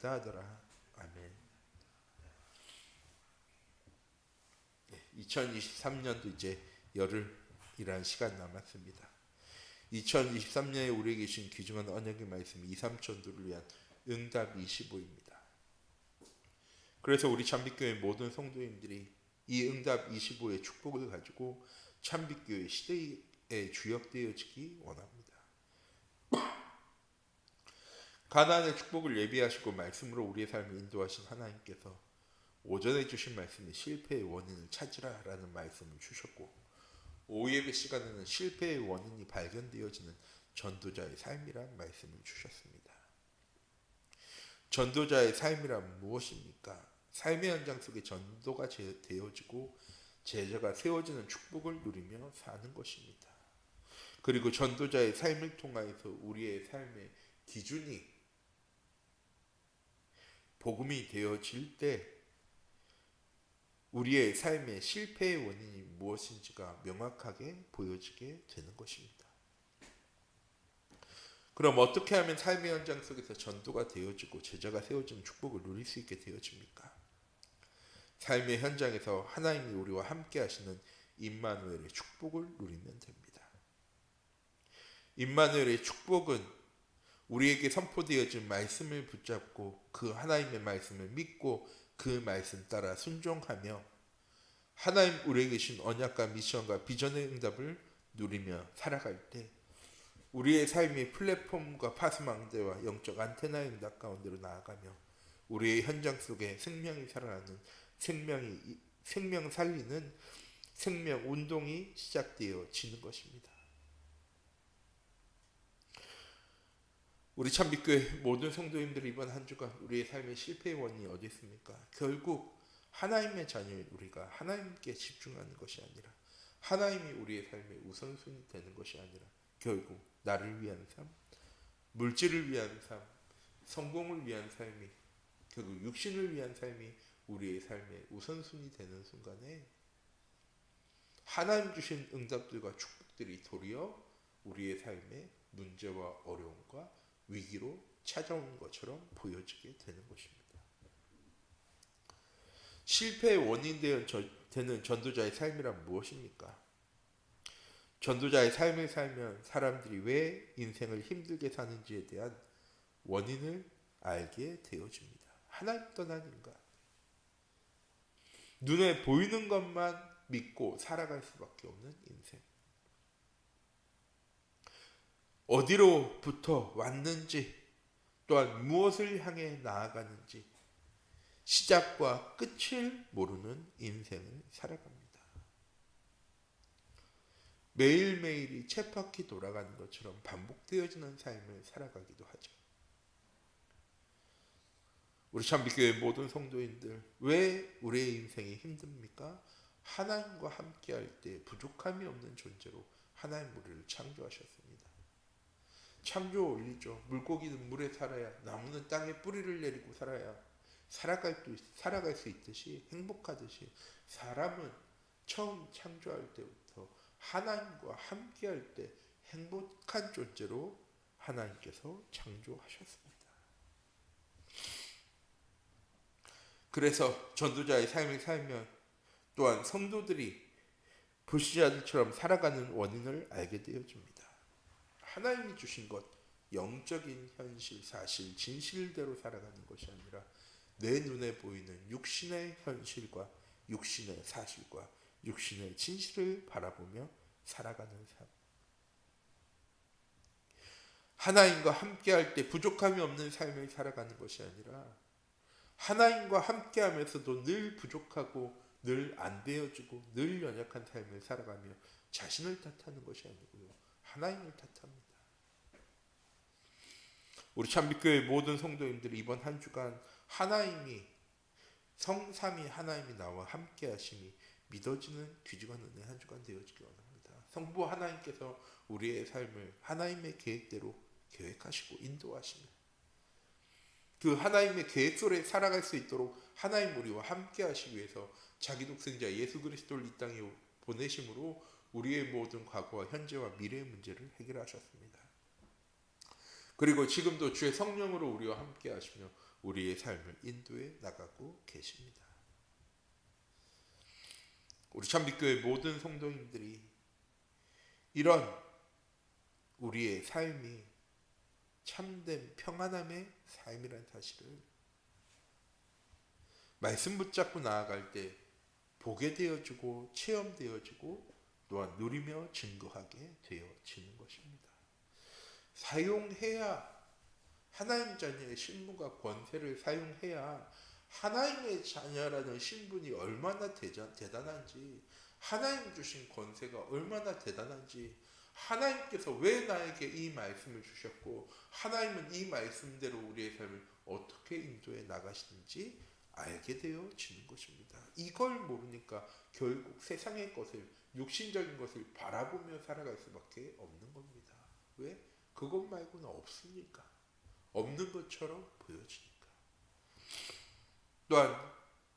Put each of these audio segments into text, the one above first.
아니다 하더라. 아멘. 2023년도 이제 열흘이라는 시간 남았습니다. 2023년에 우리에게 주신 귀중한 언약의 말씀 2, 3천도를 위한 응답 25입니다. 그래서 우리 참빛교회 모든 성도님들이 이 응답 25의 축복을 가지고 참빛교회 시대에 주역되어지기 원합니다. 가나안의 축복을 예비하시고 말씀으로 우리의 삶을 인도하신 하나님께서 오전에 주신 말씀이 실패의 원인을 찾으라라는 말씀을 주셨고, 오후 예배 시간에는 실패의 원인이 발견되어지는 전도자의 삶이란 말씀을 주셨습니다. 전도자의 삶이란 무엇입니까? 삶의 현장 속에 전도가 되어지고 제자가 세워지는 축복을 누리며 사는 것입니다. 그리고 전도자의 삶을 통하여서 우리의 삶의 기준이 복음이 되어질 때 우리의 삶의 실패의 원인이 무엇인지가 명확하게 보여지게 되는 것입니다. 그럼 어떻게 하면 삶의 현장 속에서 전도가 되어지고 제자가 세워지는 축복을 누릴 수 있게 되어집니까? 삶의 현장에서 하나님이 우리와 함께 하시는 임마누엘의 축복을 누리면 됩니다. 임마누엘의 축복은 우리에게 선포되어진 말씀을 붙잡고 그 하나님의 말씀을 믿고 그 말씀 따라 순종하며 하나님 우리에게 주신 언약과 미션과 비전의 응답을 누리며 살아갈 때 우리의 삶이 플랫폼과 파수망대와 영적 안테나의 응답 가운데로 나아가며 우리의 현장 속에 생명이 살아나는 생명 살리는 생명 운동이 시작되어지는 것입니다. 우리 참빛교회 모든 성도님들이 이번 한 주간 우리의 삶의 실패의 원인이 어디 있습니까? 결국 하나님의 자녀인 우리가 하나님께 집중하는 것이 아니라 하나님이 우리의 삶의 우선순위 되는 것이 아니라 결국 나를 위한 삶, 물질을 위한 삶, 성공을 위한 삶이 결국 육신을 위한 삶이 우리의 삶의 우선순위 되는 순간에 하나님 주신 응답들과 축복들이 도리어 우리의 삶의 문제와 어려움과 위기로 찾아오는 것처럼 보여지게 되는 것입니다. 실패의 원인 되는 전도자의 삶이란 무엇입니까? 전도자의 삶을 살면 사람들이 왜 인생을 힘들게 사는지에 대한 원인을 알게 되어집니다. 하나님 떠난 인간. 눈에 보이는 것만 믿고 살아갈 수밖에 없는 인생. 어디로부터 왔는지 또한 무엇을 향해 나아가는지 시작과 끝을 모르는 인생을 살아갑니다. 매일매일이 쳇바퀴 돌아가는 것처럼 반복되어지는 삶을 살아가기도 하죠. 우리 참빛교회 모든 성도인들 왜 우리의 인생이 힘듭니까? 하나님과 함께할 때 부족함이 없는 존재로 하나님 우리를 창조하셨습니다. 창조 원리죠. 물고기는 물에 살아야, 나무는 땅에 뿌리를 내리고 살아야 살아갈 수 있듯이 행복하듯이 사람은 처음 창조할 때부터 하나님과 함께할 때 행복한 존재로 하나님께서 창조하셨습니다. 그래서 전도자의 삶을 살면 또한 성도들이 불신자들처럼 살아가는 원인을 알게 되어집니다. 하나님이 주신 것, 영적인 현실, 사실, 진실대로 살아가는 것이 아니라 내 눈에 보이는 육신의 현실과 육신의 사실과 육신의 진실을 바라보며 살아가는 삶. 하나님과 함께할 때 부족함이 없는 삶을 살아가는 것이 아니라 하나님과 함께하면서도 늘 부족하고 늘 안 되어지고 늘 연약한 삶을 살아가며 자신을 탓하는 것이 아니고요. 하나님을 탓합니다. 우리 참빛교회 모든 성도님들이 이번 한 주간 하나님이 성삼위 하나님이 나와 함께 하심이 믿어지는 귀중한 은혜 한 주간 되어지기 원합니다. 성부 하나님께서 우리의 삶을 하나님의 계획대로 계획하시고 인도하시며 그 하나님의 계획 속에 살아갈 수 있도록 하나님 우리와 함께 하시기 위해서 자기 독생자 예수 그리스도를 이 땅에 보내심으로 우리의 모든 과거와 현재와 미래의 문제를 해결하셨습니다. 그리고 지금도 주의 성령으로 우리와 함께 하시며 우리의 삶을 인도해 나가고 계십니다. 우리 참빛교회 모든 성도님들이 이런 우리의 삶이 참된 평안함의 삶이라는 사실을 말씀 붙잡고 나아갈 때 보게 되어지고 체험되어지고 또한 누리며 증거하게 되어지는 것입니다. 사용해야 하나님 자녀의 신분과 권세를 사용해야 하나님의 자녀라는 신분이 얼마나 대단한지, 하나님 주신 권세가 얼마나 대단한지, 하나님께서 왜 나에게 이 말씀을 주셨고 하나님은 이 말씀대로 우리의 삶을 어떻게 인도해 나가시는지 알게 되어지는 것입니다. 이걸 모르니까 결국 세상의 것을, 육신적인 것을 바라보며 살아갈 수밖에 없는 겁니다. 왜? 그것 말고는 없으니까. 없는 것처럼 보여지니까. 또한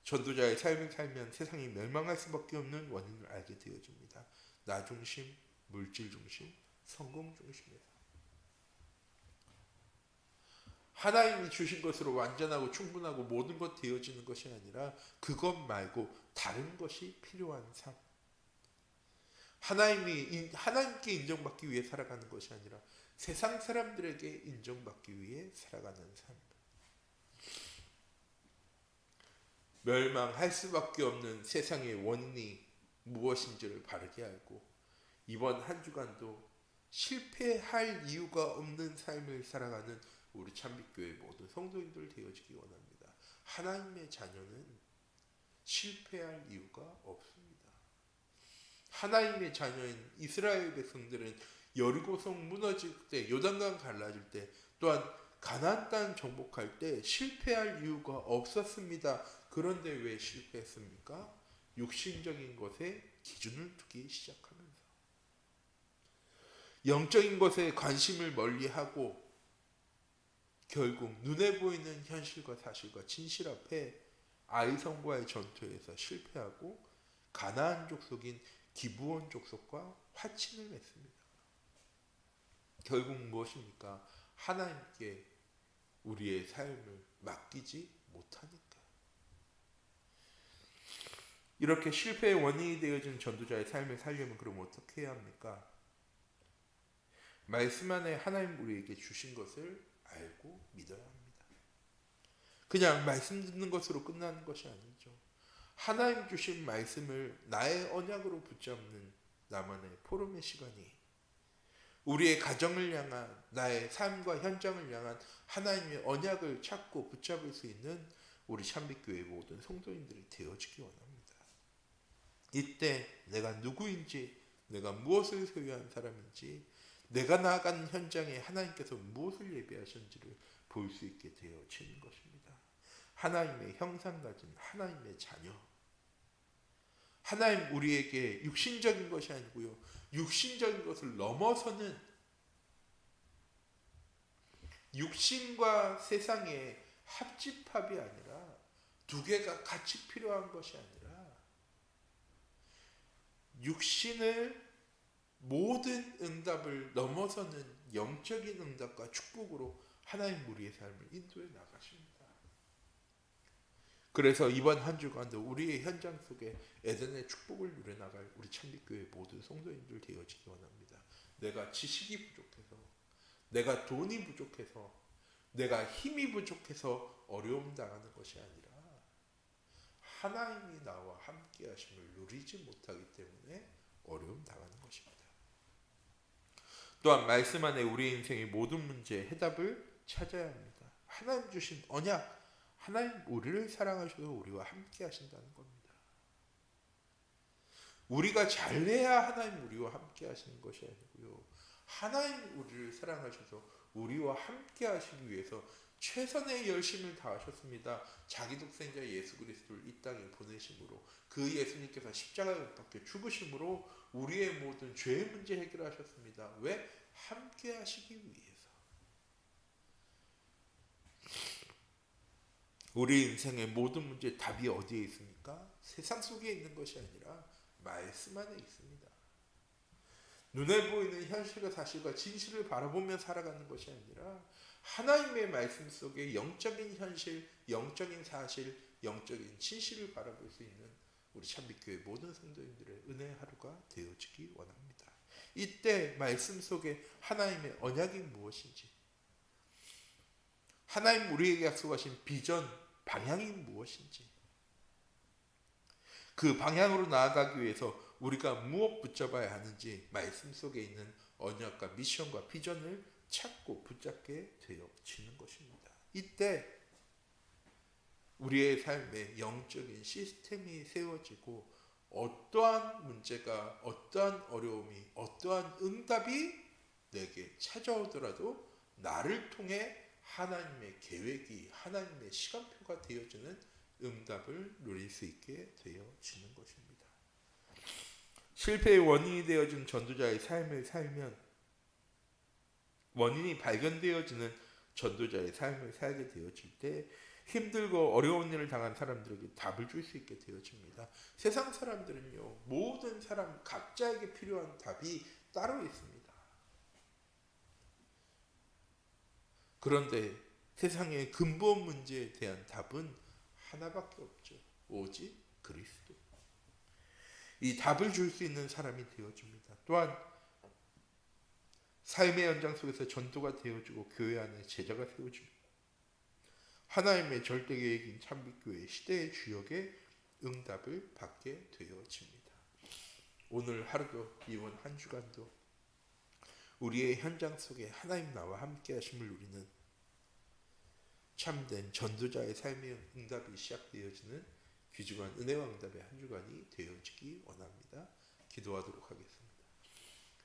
전도자의 삶을 살면 세상이 멸망할 수밖에 없는 원인을 알게 되어집니다. 나 중심, 물질 중심, 성공 중심에서 하나님이 주신 것으로 완전하고 충분하고 모든 것 되어지는 것이 아니라 그것 말고 다른 것이 필요한 삶. 하나님께 인정받기 위해 살아가는 것이 아니라 세상 사람들에게 인정받기 위해 살아가는 삶. 멸망할 수밖에 없는 세상의 원인이 무엇인지를 바르게 알고 이번 한 주간도 실패할 이유가 없는 삶을 살아가는 우리 참빛교회 모든 성도님들 되어지기 원합니다. 하나님의 자녀는 실패할 이유가 없습니다. 하나님의 자녀인 이스라엘 백성들은 여리고성 무너질 때, 요단강 갈라질 때, 또한 가나안 땅 정복할 때 실패할 이유가 없었습니다. 그런데 왜 실패했습니까? 육신적인 것에 기준을 두기 시작하면서 영적인 것에 관심을 멀리하고 결국 눈에 보이는 현실과 사실과 진실 앞에 아이성과의 전투에서 실패하고 가나안 족속인 기브온 족속과 화친을 맺습니다. 결국 무엇입니까? 하나님께 우리의 삶을 맡기지 못하니까. 이렇게 실패의 원인이 되어진 전도자의 삶을 살려면 그럼 어떻게 해야 합니까? 말씀 안에 하나님 우리에게 주신 것을 알고 믿어야 합니다. 그냥 말씀 듣는 것으로 끝나는 것이 아니죠. 하나님 주신 말씀을 나의 언약으로 붙잡는 나만의 포럼의 시간이 우리의 가정을 향한 나의 삶과 현장을 향한 하나님의 언약을 찾고 붙잡을 수 있는 우리 참빛교회 모든 성도님들이 되어지기 원합니다. 이때 내가 누구인지, 내가 무엇을 소유한 사람인지, 내가 나아가는 현장에 하나님께서 무엇을 예비하셨는지를 볼 수 있게 되어지는 것입니다. 하나님의 형상 가진 하나님의 자녀. 하나님 우리에게 육신적인 것이 아니고요. 육신적인 것을 넘어서는 육신과 세상의 합집합이 아니라 두 개가 같이 필요한 것이 아니라 육신을 모든 응답을 넘어서는 영적인 응답과 축복으로 하나님 우리의 삶을 인도해 나가십니다. 그래서 이번 한 주간도 우리의 현장 속에 에덴의 축복을 누려나갈 우리 참빛교회 모든 성도님들 되어지기 원합니다. 내가 지식이 부족해서, 내가 돈이 부족해서, 내가 힘이 부족해서 어려움 당하는 것이 아니라 하나님이 나와 함께 하심을 누리지 못하기 때문에 어려움 당하는 것입니다. 또한 말씀 안에 우리 인생의 모든 문제에 해답을 찾아야 합니다. 하나님 주신 언약, 하나님 우리를 사랑하셔서 우리와 함께 하신다는 겁니다. 우리가 잘해야 하나님 우리와 함께 하시는 것이 아니고요. 하나님 우리를 사랑하셔서 우리와 함께 하시기 위해서 최선의 열심을 다하셨습니다. 자기 독생자 예수 그리스도를 이 땅에 보내심으로 그 예수님께서 십자가에 못 박혀 죽으심으로 우리의 모든 죄의 문제 해결하셨습니다. 왜? 함께 하시기 위해서. 우리 인생의 모든 문제 답이 어디에 있습니까? 세상 속에 있는 것이 아니라 말씀 안에 있습니다. 눈에 보이는 현실과 사실과 진실을 바라보며 살아가는 것이 아니라 하나님의 말씀 속에 영적인 현실, 영적인 사실, 영적인 진실을 바라볼 수 있는 우리 참빛교회 모든 성도님들의 은혜의 하루가 되어지기 원합니다. 이때 말씀 속에 하나님의 언약이 무엇인지, 하나님 우리에게 약속하신 비전, 방향이 무엇인지, 그 방향으로 나아가기 위해서 우리가 무엇 붙잡아야 하는지 말씀 속에 있는 언약과 미션과 비전을 찾고 붙잡게 되어지는 것입니다. 이때 우리의 삶에 영적인 시스템이 세워지고 어떠한 문제가, 어떠한 어려움이, 어떠한 응답이 내게 찾아오더라도 나를 통해 하나님의 계획이, 하나님의 시간표가 되어지는 응답을 누릴 수 있게 되어지는 것입니다. 실패의 원인이 되어진 전도자의 삶을 살면, 원인이 발견되어지는 전도자의 삶을 살게 되어질 때 힘들고 어려운 일을 당한 사람들에게 답을 줄 수 있게 되어집니다. 세상 사람들은요, 모든 사람 각자에게 필요한 답이 따로 있습니다. 그런데 세상의 근본 문제에 대한 답은 하나밖에 없죠. 오직 그리스도. 이 답을 줄 수 있는 사람이 되어줍니다. 또한 삶의 연장 속에서 전도가 되어지고 교회 안에 제자가 세워집니다. 하나님의 절대 계획인 참빛교회 시대의 주역의 응답을 받게 되어집니다. 오늘 하루도 이번 한 주간도 우리의 현장 속에 하나님 나와 함께 하심을 누리는 참된 전도자의 삶의 응답이 시작되어지는 귀중한 은혜와 응답의 한 주간이 되어지기 원합니다. 기도하도록 하겠습니다.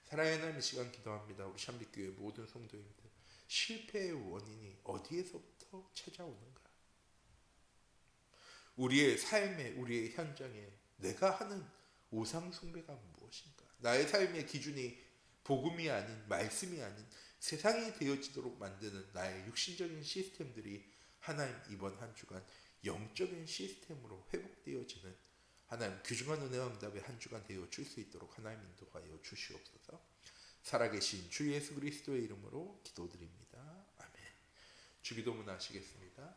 사랑의 하나님, 이 시간 기도합니다. 우리 참빛교회 모든 성도님들, 실패의 원인이 어디에서부터 찾아오는가? 우리의 삶에, 우리의 현장에 내가 하는 우상 숭배가 무엇인가? 나의 삶의 기준이 복음이 아닌, 말씀이 아닌 세상이 되어지도록 만드는 나의 육신적인 시스템들이 하나님 이번 한 주간 영적인 시스템으로 회복되어지는 하나님 귀중한 은혜와 응답의 한 주간 되어 줄 수 있도록 하나님 인도하여 주시옵소서. 살아계신 주 예수 그리스도의 이름으로 기도드립니다. 아멘. 주기도문 하시겠습니다.